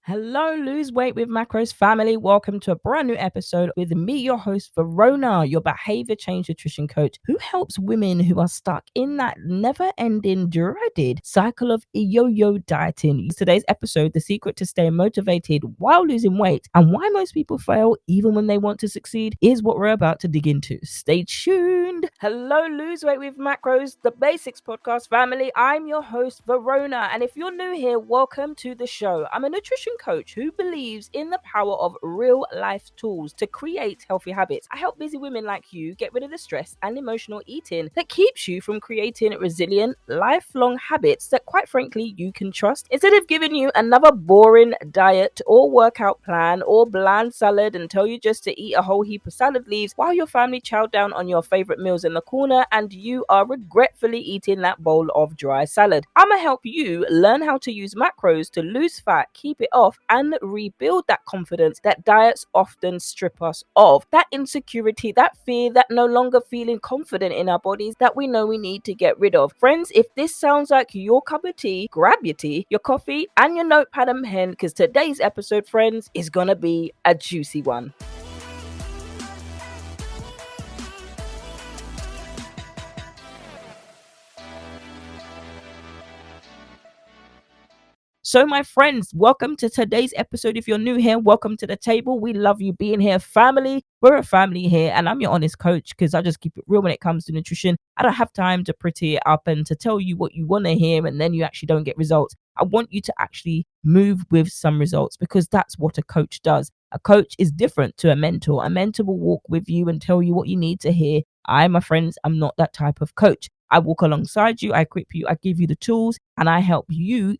Hello, Lose Weight with Macros family. Welcome to a brand new episode with me, your host, Verona, your behavior change nutrition coach, who helps women who are stuck in that never ending, dreaded cycle of yo yo dieting. Today's episode, the secret to staying motivated while losing weight and why most people fail even when they want to succeed, is what we're about to dig into. Stay tuned. Hello, Lose Weight with Macros, the Basics Podcast family. I'm your host, Verona, and if you're new here, welcome to the show. I'm a nutrition coach who believes in the power of real life tools to create healthy habits. I help busy women like you get rid of the stress and emotional eating that keeps you from creating resilient, lifelong habits that, quite frankly, you can trust. Instead of giving you another boring diet or workout plan or bland salad and tell you just to eat a whole heap of salad leaves while your family chow down on your favorite meals in the corner and you are regretfully eating that bowl of dry salad, I'm gonna help you learn how to use macros to lose fat, keep it off, and rebuild that confidence that diets often strip us of. That insecurity, that fear, that no longer feeling confident in our bodies that we know we need to get rid of. Friends, if this sounds like your cup of tea, grab your tea, your coffee, and your notepad and pen, because today's episode, friends, is gonna be a juicy one. So, my friends, welcome to today's episode. If you're new here, welcome to the table. We love you being here, family. We're a family here, and I'm your honest coach because I just keep it real when it comes to nutrition. I don't have time to pretty it up and to tell you what you want to hear, and then you actually don't get results. I want you to actually move with some results because that's what a coach does. A coach is different to a mentor. A mentor will walk with you and tell you what you need to hear. My friends, I'm not that type of coach. I walk alongside you, I equip you, I give you the tools, and I help you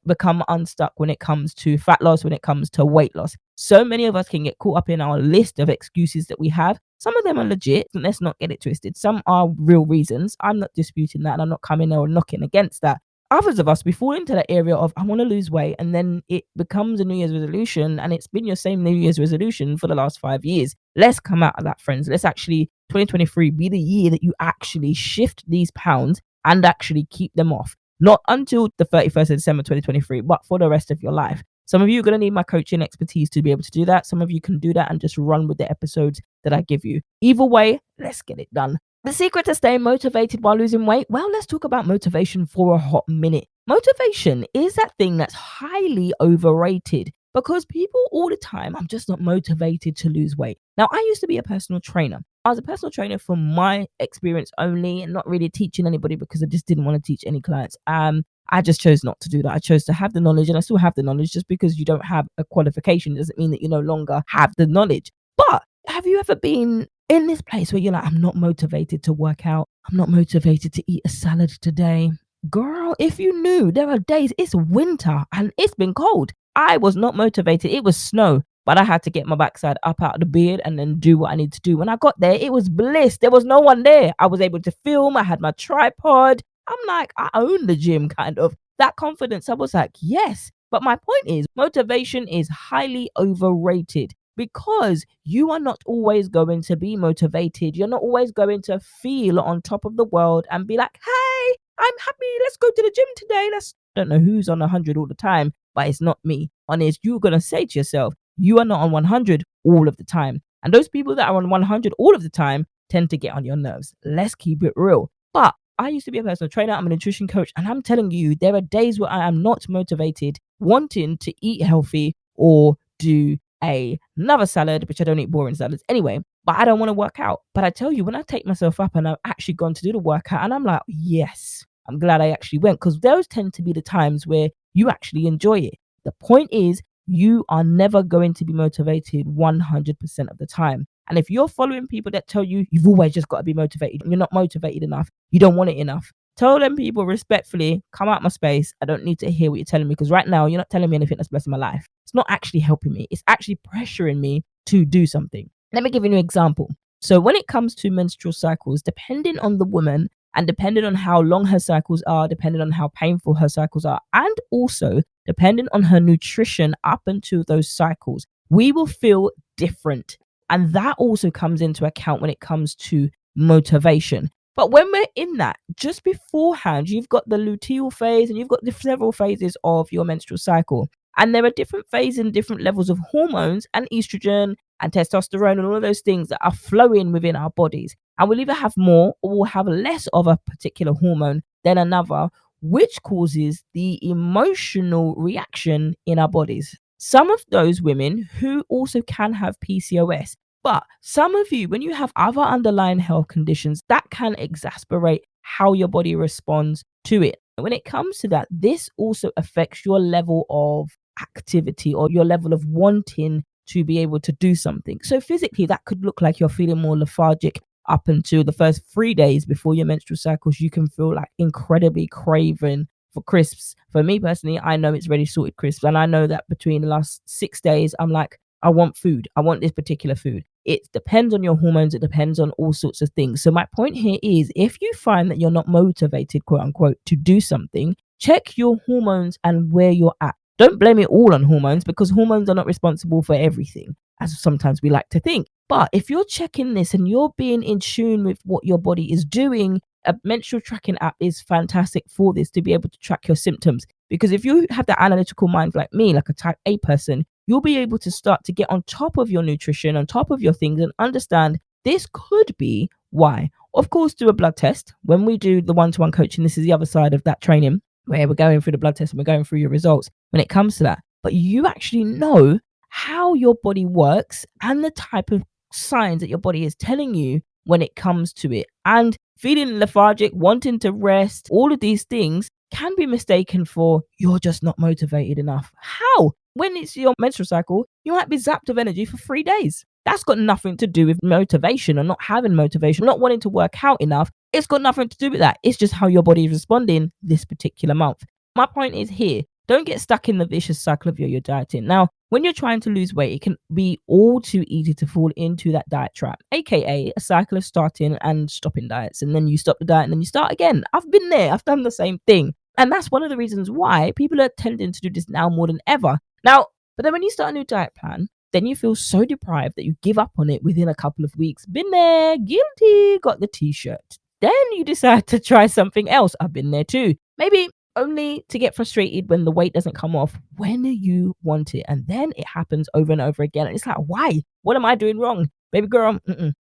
become unstuck when it comes to fat loss, when it comes to weight loss. So many of us can get caught up in our list of excuses that we have. Some of them are legit, and let's not get it twisted. Some are real reasons. I'm not disputing that, and I'm not coming or knocking against that. Others of us, we fall into that area of I want to lose weight, and then it becomes a New Year's resolution, and it's been your same New Year's resolution for the last 5 years. Let's come out of that, friends. Let's actually 2023 be the year that you actually shift these pounds and actually keep them off. Not until the 31st of December 2023, but for the rest of your life. Some of you are going to need my coaching expertise to be able to do that. Some of you can do that and just run with the episodes that I give you. Either way, let's get it done. The secret to staying motivated while losing weight? Well, let's talk about motivation for a hot minute. Motivation is that thing that's highly overrated because people all the time, I'm just not motivated to lose weight. Now, I used to be a personal trainer. I was a personal trainer for my experience only and not really teaching anybody because I just didn't want to teach any clients. I just chose not to do that. I chose to have the knowledge, and I still have the knowledge. Just because you don't have a qualification doesn't mean that you no longer have the knowledge. But have you ever been in this place where you're like, I'm not motivated to work out. I'm not motivated to eat a salad today. Girl, if you knew, there are days, it's winter and it's been cold. I was not motivated. It was snow, but I had to get my backside up out of the bed and then do what I need to do. When I got there, it was bliss. There was no one there. I was able to film. I had my tripod. I'm like, I own the gym, kind of. That confidence, I was like, yes. But my point is, motivation is highly overrated because you are not always going to be motivated. You're not always going to feel on top of the world and be like, hey, I'm happy. Let's go to the gym today. I don't know who's on 100 all the time, but it's not me. Honest, you're going to say to yourself, you are not on 100 all of the time. And those people that are on 100 all of the time tend to get on your nerves. Let's keep it real. But I used to be a personal trainer. I'm a nutrition coach. And I'm telling you, there are days where I am not motivated wanting to eat healthy or do another salad, which I don't eat boring salads anyway, but I don't want to work out. But I tell you, when I take myself up and I've actually gone to do the workout and I'm like, yes, I'm glad I actually went, because those tend to be the times where you actually enjoy it. The point is, you are never going to be motivated 100% of the time. And if you're following people that tell you you've always just got to be motivated, you're not motivated enough, you don't want it enough, tell them people respectfully, come out my space. I don't need to hear what you're telling me, because right now you're not telling me anything that's blessing my life. It's not actually helping me. It's actually pressuring me to do something. Let me give you an example. So when it comes to menstrual cycles, depending on the woman and depending on how long her cycles are, depending on how painful her cycles are, and also depending on her nutrition up until those cycles, we will feel different. And that also comes into account when it comes to motivation. But when we're in that, just beforehand, you've got the luteal phase and you've got the several phases of your menstrual cycle. And there are different phases and different levels of hormones and estrogen and testosterone and all of those things that are flowing within our bodies. And we'll either have more or we'll have less of a particular hormone than another, which causes the emotional reaction in our bodies. Some of those women who also can have PCOS, but some of you, when you have other underlying health conditions, that can exasperate how your body responds to it. When it comes to that, this also affects your level of activity or your level of wanting to be able to do something. So physically, that could look like you're feeling more lethargic up until the first 3 days before your menstrual cycles. You can feel like incredibly craving for crisps. For me personally, I know it's ready sorted crisps. And I know that between the last 6 days, I'm like, I want food. I want this particular food. It depends on your hormones. It depends on all sorts of things. So my point here is, if you find that you're not motivated, quote unquote, to do something, check your hormones and where you're at. Don't blame it all on hormones, because hormones are not responsible for everything, as sometimes we like to think. But if you're checking this and you're being in tune with what your body is doing, a menstrual tracking app is fantastic for this, to be able to track your symptoms. Because if you have that analytical mind like me, like a type A person, you'll be able to start to get on top of your nutrition, on top of your things, and understand this could be why. Of course, do a blood test. When we do the one-to-one coaching, this is the other side of that training, where we're going through the blood test and we're going through your results when it comes to that. But you actually know how your body works and the type of signs that your body is telling you when it comes to it. And feeling lethargic, wanting to rest, all of these things can be mistaken for you're just not motivated enough. How? When it's your menstrual cycle, you might be zapped of energy for 3 days. That's got nothing to do with motivation or not having motivation, not wanting to work out enough. It's got nothing to do with that. It's just how your body is responding this particular month. My point is here, don't get stuck in the vicious cycle of your dieting. Now, when you're trying to lose weight, it can be all too easy to fall into that diet trap, aka a cycle of starting and stopping diets. And then you stop the diet and then you start again. I've been there. I've done the same thing. And that's one of the reasons why people are tending to do this now more than ever. Now, but then when you start a new diet plan, then you feel so deprived that you give up on it within a couple of weeks. Been there, guilty, got the t-shirt. Then you decide to try something else. I've been there too. Maybe only to get frustrated when the weight doesn't come off when you want it. And then it happens over and over again. And it's like, why? What am I doing wrong? Baby girl,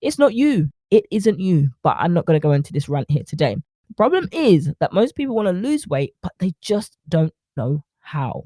it's not you. It isn't you. But I'm not going to go into this rant here today. The problem is that most people want to lose weight, but they just don't know how.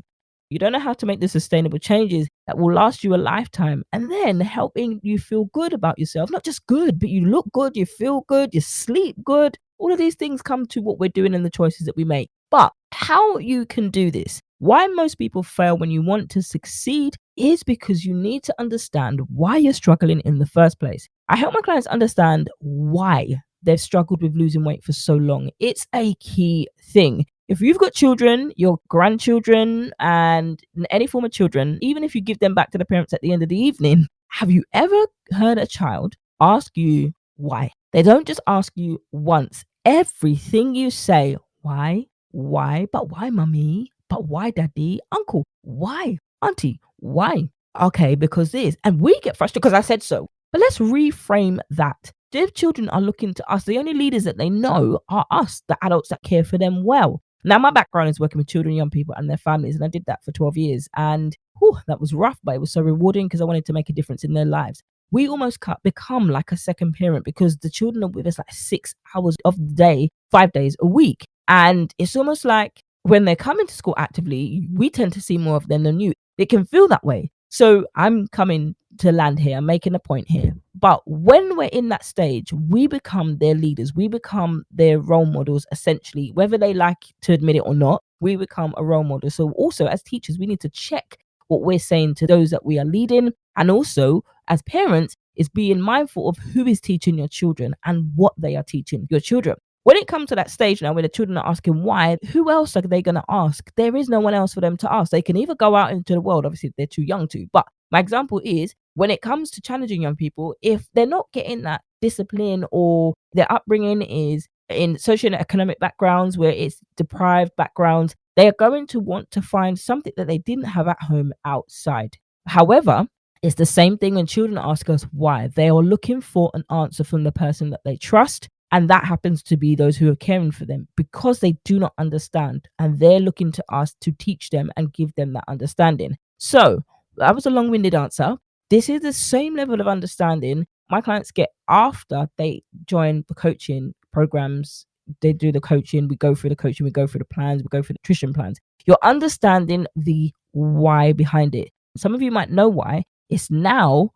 You don't know how to make the sustainable changes that will last you a lifetime, and then helping you feel good about yourself. Not just good, but you look good, you feel good, you sleep good. All of these things come to what we're doing and the choices that we make. But how you can do this, why most people fail when you want to succeed, is because you need to understand why you're struggling in the first place. I help my clients understand why they've struggled with losing weight for so long. It's a key thing. If you've got children, your grandchildren, and any form of children, even if you give them back to the parents at the end of the evening, have you ever heard a child ask you why? They don't just ask you once. Everything you say, why? Why? But why, mummy? But why, daddy? Uncle? Why? Auntie? Why? Okay, because this. And we get frustrated because I said so. But let's reframe that. Their children are looking to us. The only leaders that they know are us, the adults that care for them well. Now, my background is working with children, young people and their families, and I did that for 12 years. And that was rough, but it was so rewarding because I wanted to make a difference in their lives. We almost become like a second parent because the children are with us like 6 hours of the day, 5 days a week. And it's almost like when they're coming to school actively, we tend to see more of them than you. It can feel that way. So I'm coming to land here, I'm making a point here. But when we're in that stage, we become their leaders. We become their role models, essentially, whether they like to admit it or not. We become a role model. So also as teachers, we need to check what we're saying to those that we are leading. And also as parents, is being mindful of who is teaching your children and what they are teaching your children. When it comes to that stage now, when the children are asking why, who else are they going to ask? There is no one else for them to ask. They can either go out into the world, obviously they're too young to, but my example is when it comes to challenging young people, if they're not getting that discipline or their upbringing is in socioeconomic backgrounds where it's deprived backgrounds, they are going to want to find something that they didn't have at home outside. However, it's the same thing when children ask us why. They are looking for an answer from the person that they trust. And that happens to be those who are caring for them, because they do not understand and they're looking to us to teach them and give them that understanding. So that was a long-winded answer. This is the same level of understanding my clients get after they join the coaching programs. They do the coaching, we go through the coaching, we go through the plans, we go through the nutrition plans. You're understanding the why behind it. Some of you might know why. It's now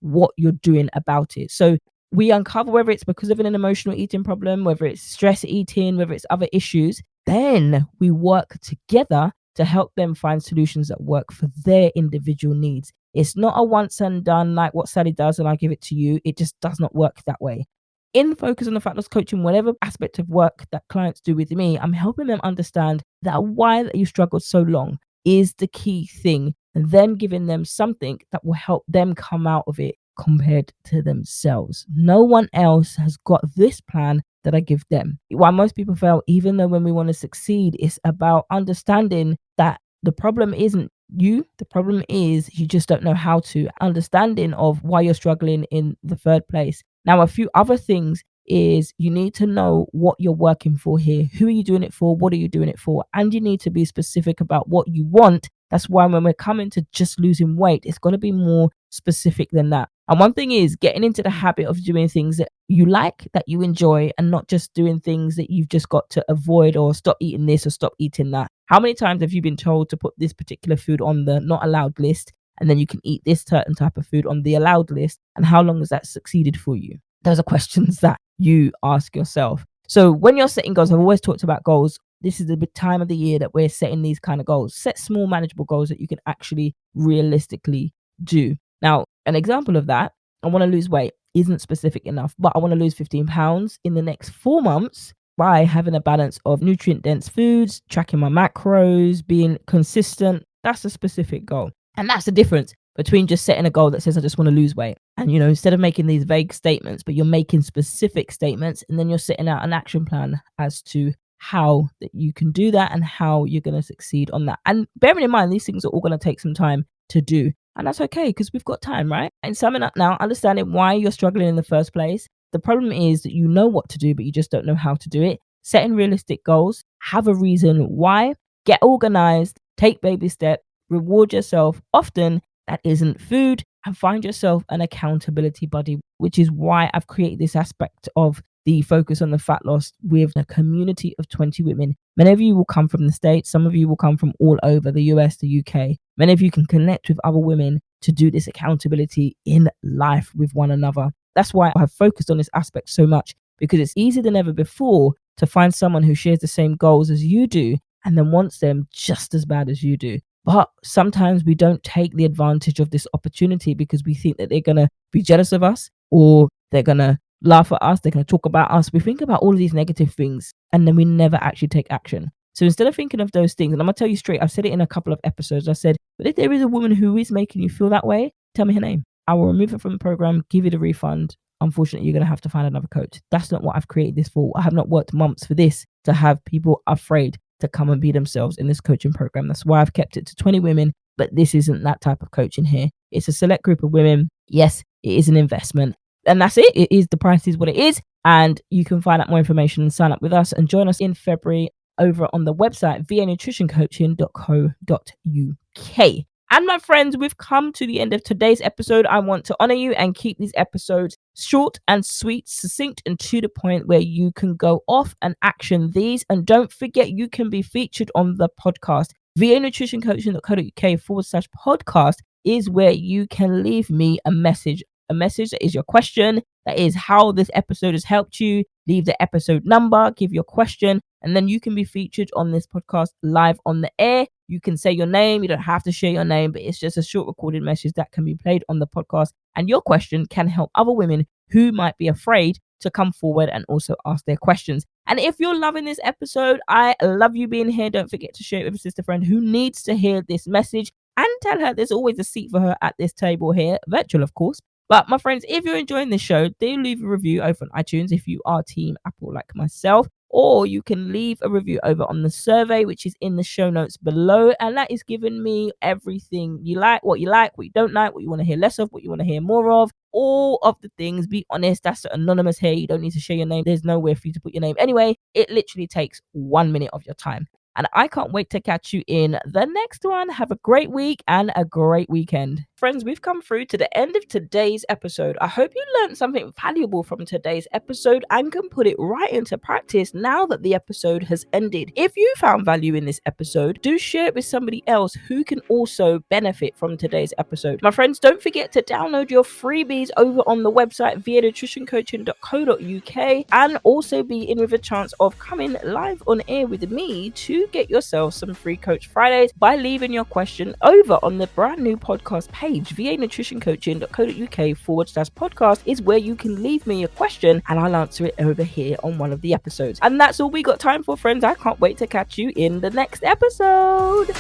what you're doing about it. So we uncover whether it's because of an emotional eating problem, whether it's stress eating, whether it's other issues. Then we work together to help them find solutions that work for their individual needs. It's not a once and done like what Sally does and I give it to you. It just does not work that way. In Focus on the Fat Loss Coaching, whatever aspect of work that clients do with me, I'm helping them understand that why that you struggled so long is the key thing, and then giving them something that will help them come out of it compared to themselves. No one else has got this plan that I give them. Why most people fail, even though when we want to succeed, it's about understanding that the problem isn't you, the problem is you just don't know how to. Understanding of why you're struggling in the third place. Now, a few other things is you need to know what you're working for here. Who are you doing it for? What are you doing it for? And you need to be specific about what you want. That's why when we're coming to just losing weight, it's got to be more specific than that. And one thing is getting into the habit of doing things that you like, that you enjoy, and not just doing things that you've just got to avoid or stop eating this or stop eating that. How many times have you been told to put this particular food on the not allowed list, and then you can eat this certain type of food on the allowed list? And how long has that succeeded for you? Those are questions that you ask yourself. So when you're setting goals, I've always talked about goals. This is the time of the year that we're setting these kind of goals. Set small, manageable goals that you can actually realistically do. Now, an example of that, I want to lose weight, isn't specific enough, but I want to lose 15 pounds in the next 4 months by having a balance of nutrient dense foods, tracking my macros, being consistent. That's a specific goal. And that's the difference between just setting a goal that says, I just want to lose weight. And, instead of making these vague statements, but you're making specific statements, and then you're setting out an action plan as to how that you can do that and how you're going to succeed on that. And bearing in mind, these things are all going to take some time to do. And that's okay, because we've got time, right? And summing up now, understanding why you're struggling in the first place. The problem is that you know what to do, but you just don't know how to do it. Setting realistic goals, have a reason why, get organized, take baby steps, reward yourself. Often that isn't food, and find yourself an accountability buddy, which is why I've created this aspect of the Focus on the Fat Loss with a community of 20 women. Many of you will come from the States. Some of you will come from all over the US, the UK. Many of you can connect with other women to do this accountability in life with one another. That's why I have focused on this aspect so much, because it's easier than ever before to find someone who shares the same goals as you do and then wants them just as bad as you do. But sometimes we don't take the advantage of this opportunity because we think that they're going to be jealous of us, or they're going to laugh at us, they're going to talk about us. We think about all of these negative things and then we never actually take action. So instead of thinking of those things, and I'm going to tell you straight, I've said it in a couple of episodes, I said, but if there is a woman who is making you feel that way, tell me her name. I will remove it from the program, give you the refund. Unfortunately, you're going to have to find another coach. That's not what I've created this for. I have not worked months for this, to have people afraid to come and be themselves in this coaching program. That's why I've kept it to 20 women, but this isn't that type of coaching here. It's a select group of women. Yes, it is an investment. And that's it. It is, the price is what it is. And you can find out more information and sign up with us and join us in February over on the website, vanutritioncoaching.co.uk. And my friends, we've come to the end of today's episode. I want to honor you and keep these episodes short and sweet, succinct and to the point, where you can go off and action these. And don't forget, you can be featured on the podcast. vanutritioncoaching.co.uk/podcast is where you can leave me a message that is your question, that is how this episode has helped you. Leave the episode number, give your question, and then you can be featured on this podcast live on the air. You can say your name. You don't have to share your name, but it's just a short recorded message that can be played on the podcast. And your question can help other women who might be afraid to come forward and also ask their questions. And if you're loving this episode, I love you being here. Don't forget to share it with a sister friend who needs to hear this message, and tell her there's always a seat for her at this table here, virtual of course. But my friends, if you're enjoying this show, do leave a review over on iTunes if you are Team Apple like myself. or you can leave a review over on the survey, which is in the show notes below. And that is giving me everything you like, what you don't like, what you want to hear less of, what you want to hear more of. All of the things. Be honest, that's anonymous here. You don't need to share your name. There's nowhere for you to put your name. Anyway, it literally takes 1 minute of your time. And I can't wait to catch you in the next one. Have a great week and a great weekend. Friends, we've come through to the end of today's episode. I hope you learned something valuable from today's episode and can put it right into practice now that the episode has ended. If you found value in this episode, do share it with somebody else who can also benefit from today's episode. My friends, don't forget to download your freebies over on the website vyingnutritioncoaching.co.uk and also be in with a chance of coming live on air with me to get yourself some free Coach Fridays by leaving your question over on the brand new podcast page. vyingnutritioncoaching.co.uk/podcast is where you can leave me a question and I'll answer it over here on one of the episodes. And that's all we got time for, friends. I can't wait to catch you in the next episode.